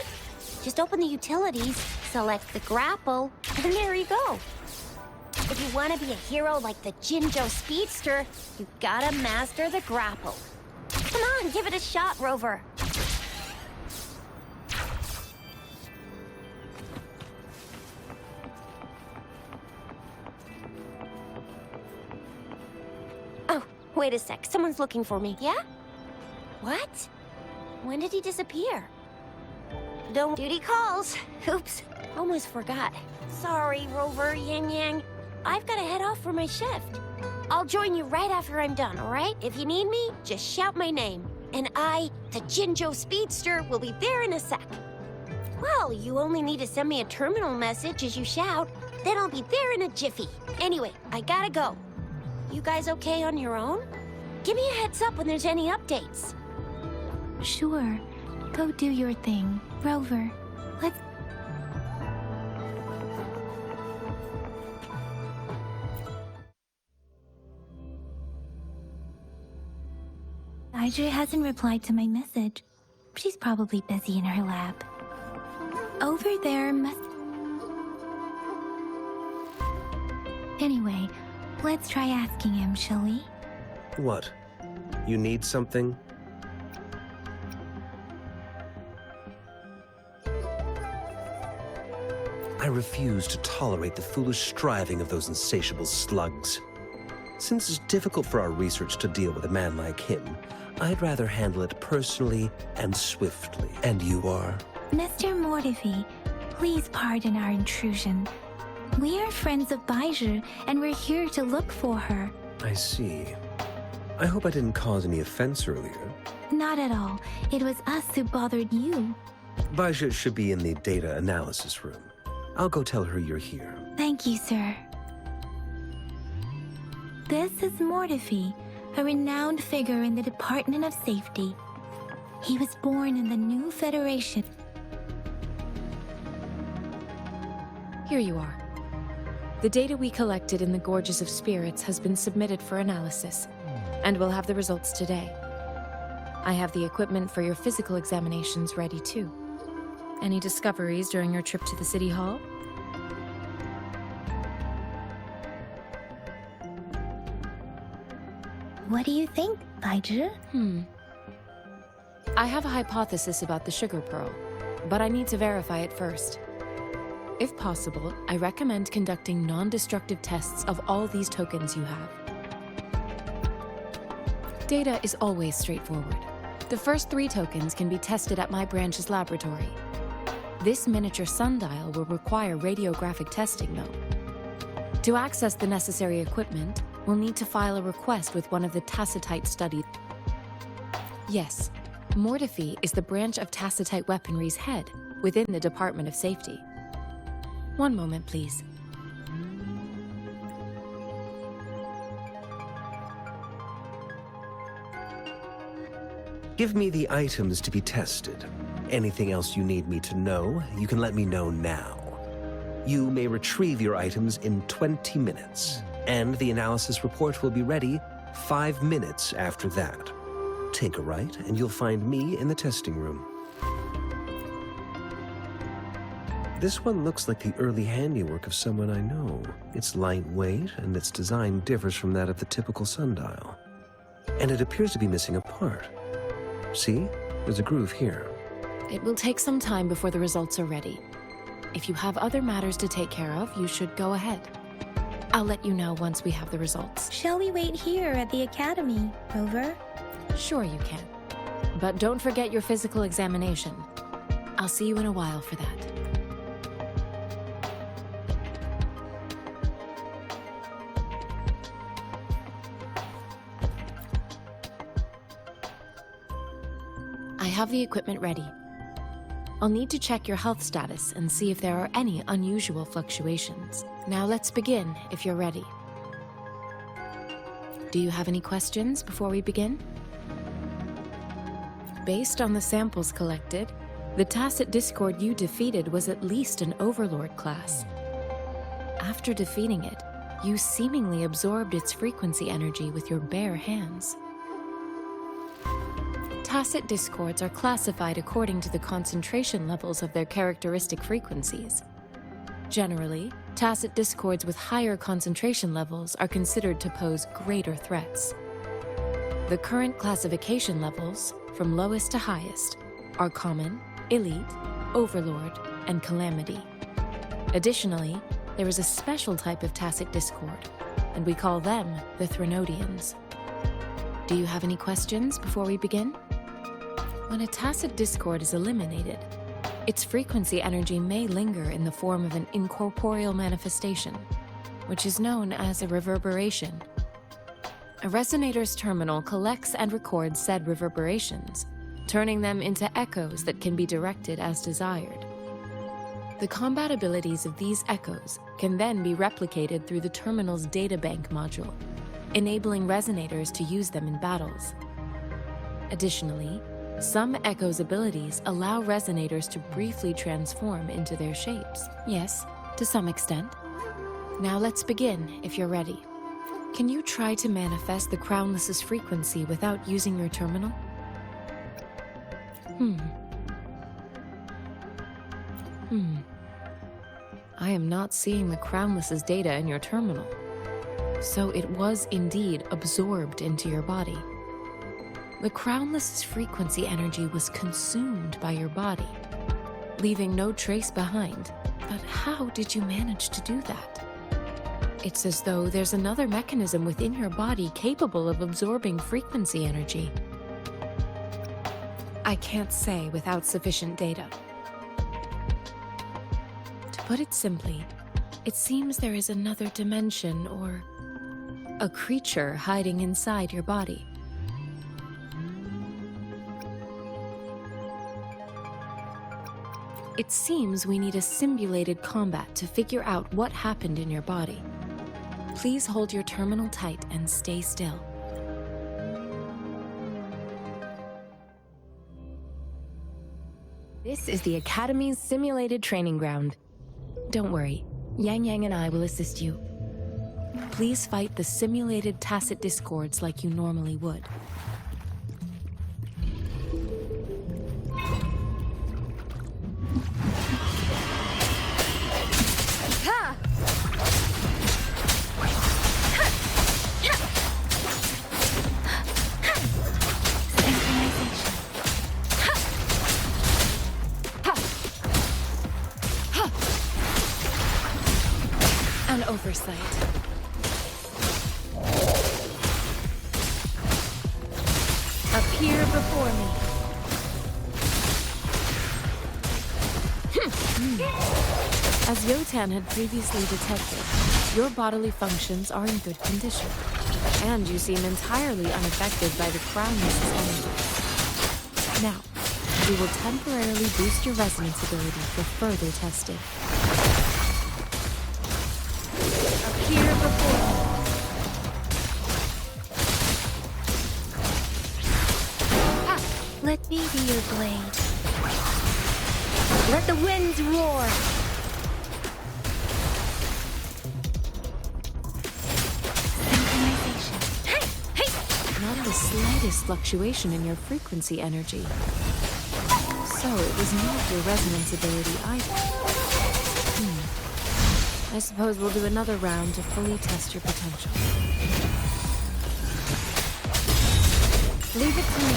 Just open the utilities, select the grapple, and there you go. If you want to be a hero like the Jinzhou Speedster, you gotta master the grapple. Come on, give it a shot, Rover. Oh, wait a sec. Someone's looking for me. Yeah? What? When did he disappear? Don't duty calls. Oops, almost forgot. Sorry, Rover, Yang Yang. I've got to head off for my shift. I'll join you right after I'm done, all right? If you need me, just shout my name. And I, the Jinzhou Speedster, will be there in a sec. Well, you only need to send me a terminal message as you shout, then I'll be there in a jiffy. Anyway, I gotta go. You guys okay on your own? Give me a heads up when there's any updates. Sure. Go do your thing. Rover, let's... Audrey hasn't replied to my message. She's probably busy in her lab. Over there must... Anyway, let's try asking him, shall we? What? You need something? I refuse to tolerate the foolish striving of those insatiable slugs. Since it's difficult for our research to deal with a man like him, I'd rather handle it personally and swiftly. And you are? Mr. Mortivy, please pardon our intrusion. We are friends of Baizhi, and we're here to look for her. I see. I hope I didn't cause any offense earlier. Not at all. It was us who bothered you. Baizhi should be in the data analysis room. I'll go tell her you're here. Thank you, sir. This is Mortivy, a renowned figure in the Department of Safety. He was born in the new Federation. Here you are. The data we collected in the Gorges of Spirits has been submitted for analysis, and we'll have the results today. I have the equipment for your physical examinations ready too. Any discoveries during your trip to the City Hall? What do you think, Baizhi? I have a hypothesis about the sugar pearl, but I need to verify it first. If possible, I recommend conducting non-destructive tests of all these tokens you have. Data is always straightforward. The first 3 tokens can be tested at my branch's laboratory. This miniature sundial will require radiographic testing, though. To access the necessary equipment, we'll need to file a request with one of the Tacitite studies. Yes, Mortify is the branch of Tacitite weaponry's head within the Department of Safety. One moment, please. Give me the items to be tested. Anything else you need me to know, you can let me know now. You may retrieve your items in 20 minutes, and the analysis report will be ready 5 minutes after that. Take a right, and you'll find me in the testing room. This one looks like the early handiwork of someone I know. It's lightweight, and its design differs from that of the typical sundial. And it appears to be missing a part. See? There's a groove here. It will take some time before the results are ready. If you have other matters to take care of, you should go ahead. I'll let you know once we have the results. Shall we wait here at the academy? Over? Sure you can. But don't forget your physical examination. I'll see you in a while for that. I have the equipment ready. I'll need to check your health status and see if there are any unusual fluctuations. Now let's begin, if you're ready. Do you have any questions before we begin? Based on the samples collected, the Tacit Discord you defeated was at least an Overlord class. After defeating it, you seemingly absorbed its frequency energy with your bare hands. Tacit discords are classified according to the concentration levels of their characteristic frequencies. Generally, tacit discords with higher concentration levels are considered to pose greater threats. The current classification levels, from lowest to highest, are Common, Elite, Overlord, and Calamity. Additionally, there is a special type of tacit discord, and we call them the Threnodians. Do you have any questions before we begin? When a tacit discord is eliminated, its frequency energy may linger in the form of an incorporeal manifestation, which is known as a reverberation. A resonator's terminal collects and records said reverberations, turning them into echoes that can be directed as desired. The combat abilities of these echoes can then be replicated through the terminal's databank module, enabling resonators to use them in battles. Additionally, some echoes' abilities allow resonators to briefly transform into their shapes. Yes, to some extent. Now let's begin, if you're ready. Can you try to manifest the Crownless's frequency without using your terminal? I am not seeing the Crownless's data in your terminal. So it was indeed absorbed into your body. The Crownless's frequency energy was consumed by your body, leaving no trace behind. But how did you manage to do that? It's as though there's another mechanism within your body capable of absorbing frequency energy. I can't say without sufficient data. To put it simply, it seems there is another dimension or a creature hiding inside your body. It seems we need a simulated combat to figure out what happened in your body. Please hold your terminal tight and stay still. This is the Academy's simulated training ground. Don't worry, Yang Yang and I will assist you. Please fight the simulated tacit discords like you normally would. An oversight. Appear before me. As Yotan had previously detected, your bodily functions are in good condition, and you seem entirely unaffected by the Crownless's energy. Now, we will temporarily boost your resonance ability for further testing. Appear before me. Let me be your blade. Let the winds roar. Synchronization. Not the slightest fluctuation in your frequency energy. So it was not your resonance ability either. I suppose we'll do another round to fully test your potential. Leave it to me.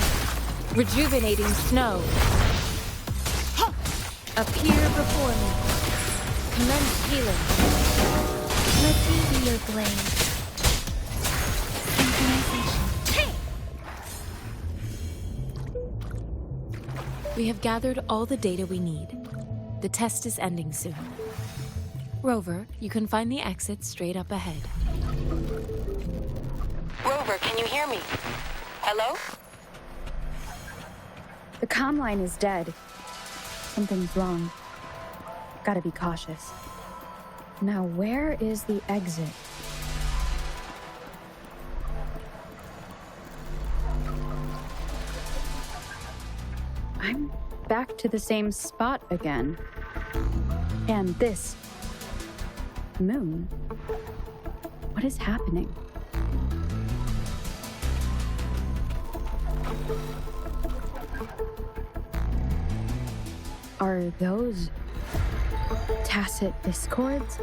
Rejuvenating snow. Appear before me. Commence healing. Let me be your blade. Synchronization. We have gathered all the data we need. The test is ending soon. Rover, you can find the exit straight up ahead. Rover, can you hear me? Hello? The comm line is dead. Something's wrong. Gotta be cautious. Now, where is the exit? I'm back to the same spot again. And this moon. What is happening? Are those tacit discords?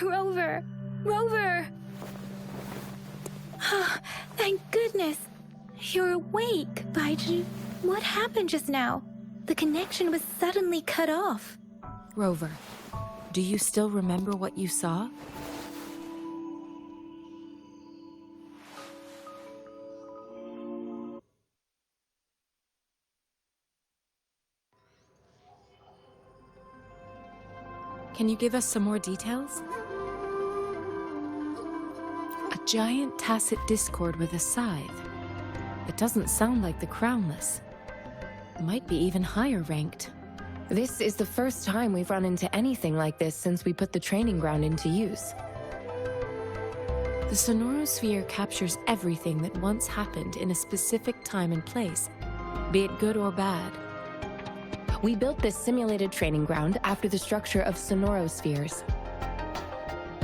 Rover! Rover! Thank goodness! You're awake, Baiji. What happened just now? The connection was suddenly cut off. Rover, do you still remember what you saw? Can you give us some more details? A giant tacit discord with a scythe. It doesn't sound like the Crownless. Might be even higher ranked. This is the first time we've run into anything like this since we put the training ground into use. The Sonorosphere captures everything that once happened in a specific time and place, be it good or bad. We built this simulated training ground after the structure of Sonorospheres.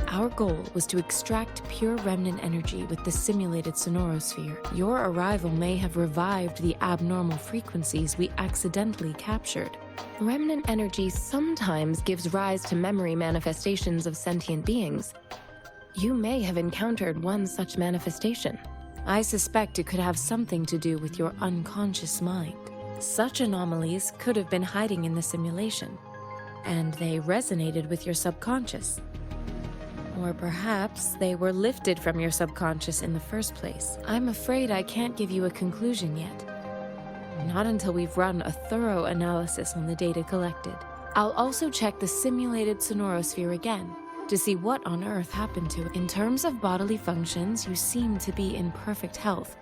Our goal was to extract pure remnant energy with the simulated Sonorosphere. Your arrival may have revived the abnormal frequencies we accidentally captured. Remnant energy sometimes gives rise to memory manifestations of sentient beings. You may have encountered one such manifestation. I suspect it could have something to do with your unconscious mind. Such anomalies could have been hiding in the simulation, and they resonated with your subconscious. Or perhaps they were lifted from your subconscious in the first place. I'm afraid I can't give you a conclusion yet. Not until we've run a thorough analysis on the data collected. I'll also check the simulated Sonorosphere again to see what on earth happened to it. In terms of bodily functions, you seem to be in perfect health.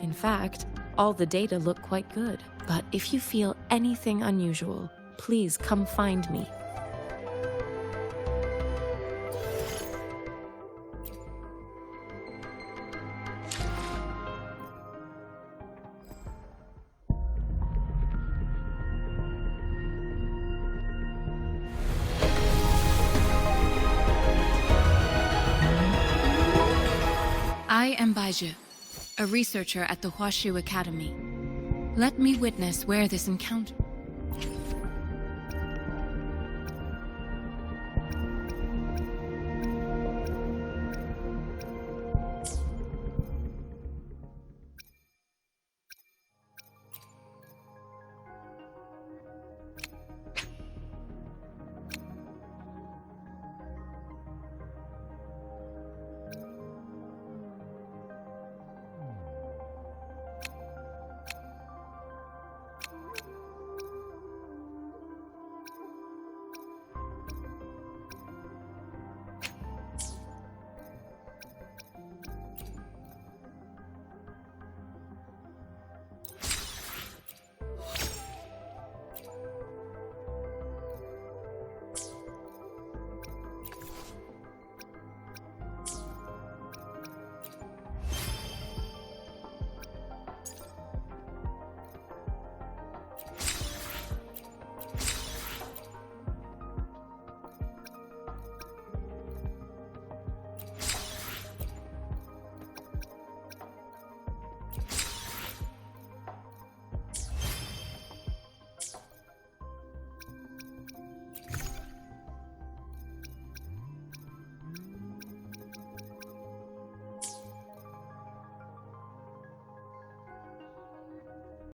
In fact, all the data look quite good. But if you feel anything unusual, please come find me. I am Baiju, a researcher at the Huashu Academy. Let me witness where this encounter...